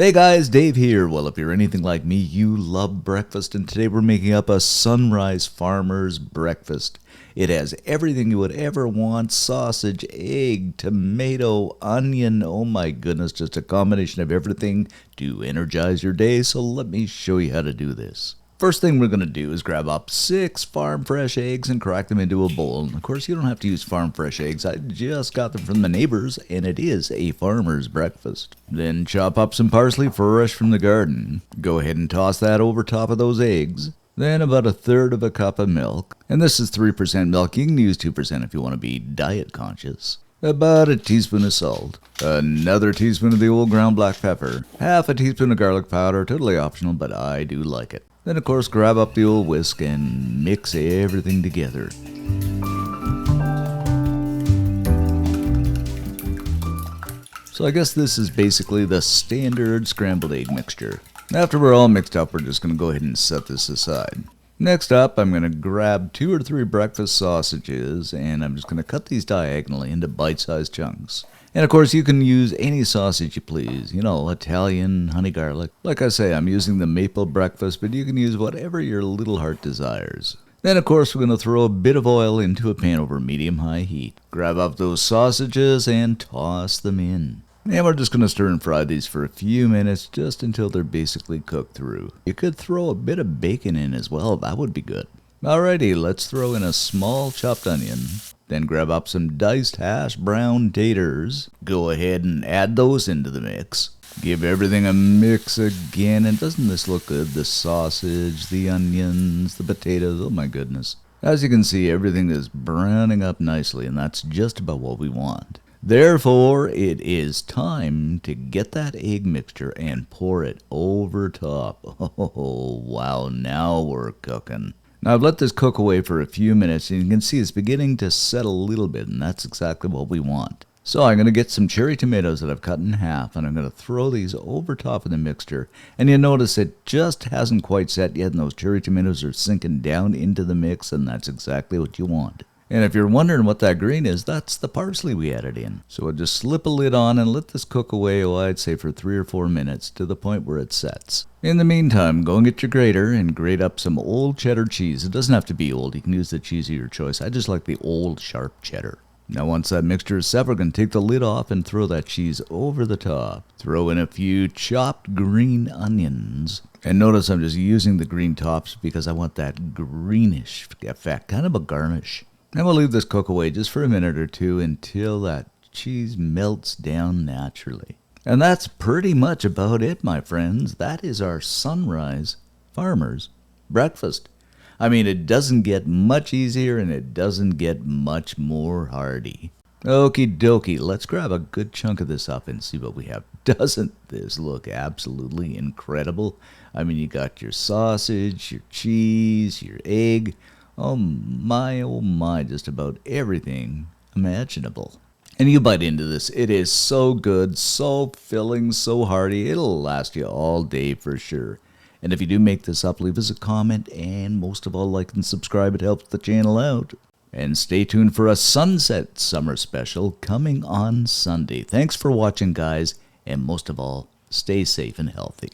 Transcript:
Hey guys, Dave here. Well, if you're anything like me, you love breakfast, and today we're making up a sunrise farmer's breakfast. It has everything you would ever want: sausage, egg, tomato, onion. Oh my goodness, just a combination of everything to energize your day. So let me show you how to do this. First thing we're going to do is grab up 6 farm fresh eggs and crack them into a bowl. And of course, you don't have to use farm fresh eggs. I just got them from the neighbors, and it is a farmer's breakfast. Then chop up some parsley fresh from the garden. Go ahead and toss that over top of those eggs. Then about 1/3 cup of milk. And this is 3% milk. You can use 2% if you want to be diet conscious. About a teaspoon of salt, another teaspoon of the old ground black pepper, half a teaspoon of garlic powder, totally optional, but I do like it. Then of course grab up the old whisk and mix everything together. So I guess this is basically the standard scrambled egg mixture. After we're all mixed up, we're just going to go ahead and set this aside. Next up, I'm going to grab 2 or 3 breakfast sausages, and I'm just going to cut these diagonally into bite-sized chunks. And of course, you can use any sausage you please. You know, Italian, honey garlic. Like I say, I'm using the maple breakfast, but you can use whatever your little heart desires. Then of course, we're going to throw a bit of oil into a pan over medium-high heat. Grab up those sausages and toss them in. And we're just going to stir and fry these for a few minutes, just until they're basically cooked through. You could throw a bit of bacon in as well, that would be good. Alrighty, let's throw in a small chopped onion. Then grab up some diced hash brown taters. Go ahead and add those into the mix. Give everything a mix again, and doesn't this look good? The sausage, the onions, the potatoes, oh my goodness. As you can see, everything is browning up nicely, and that's just about what we want. Therefore, it is time to get that egg mixture and pour it over top. Oh, wow, now we're cooking. Now I've let this cook away for a few minutes, and you can see it's beginning to settle a little bit, and that's exactly what we want. So I'm going to get some cherry tomatoes that I've cut in half, and I'm going to throw these over top of the mixture. And you notice it just hasn't quite set yet, and those cherry tomatoes are sinking down into the mix, and that's exactly what you want. And if you're wondering what that green is, that's the parsley we added in. So I'll just slip a lid on and let this cook away, I'd say for 3 or 4 minutes, to the point where it sets. In the meantime, go and get your grater and grate up some old cheddar cheese. It doesn't have to be old, you can use the cheese of your choice. I just like the old sharp cheddar. Now once that mixture is set, we're going to take the lid off and throw that cheese over the top. Throw in a few chopped green onions. And notice I'm just using the green tops because I want that greenish effect, kind of a garnish. And we'll leave this cook away just for a minute or two until that cheese melts down naturally. And that's pretty much about it, my friends. That is our sunrise farmer's breakfast. I mean, it doesn't get much easier, and it doesn't get much more hearty. Okie dokie, let's grab a good chunk of this up and see what we have. Doesn't this look absolutely incredible? I mean, you got your sausage, your cheese, your egg. Oh my, just about everything imaginable. And you bite into this. It is so good, so filling, so hearty. It'll last you all day for sure. And if you do make this up, leave us a comment, and most of all, like and subscribe. It helps the channel out. And stay tuned for a sunset summer special coming on Sunday. Thanks for watching, guys, and most of all, stay safe and healthy.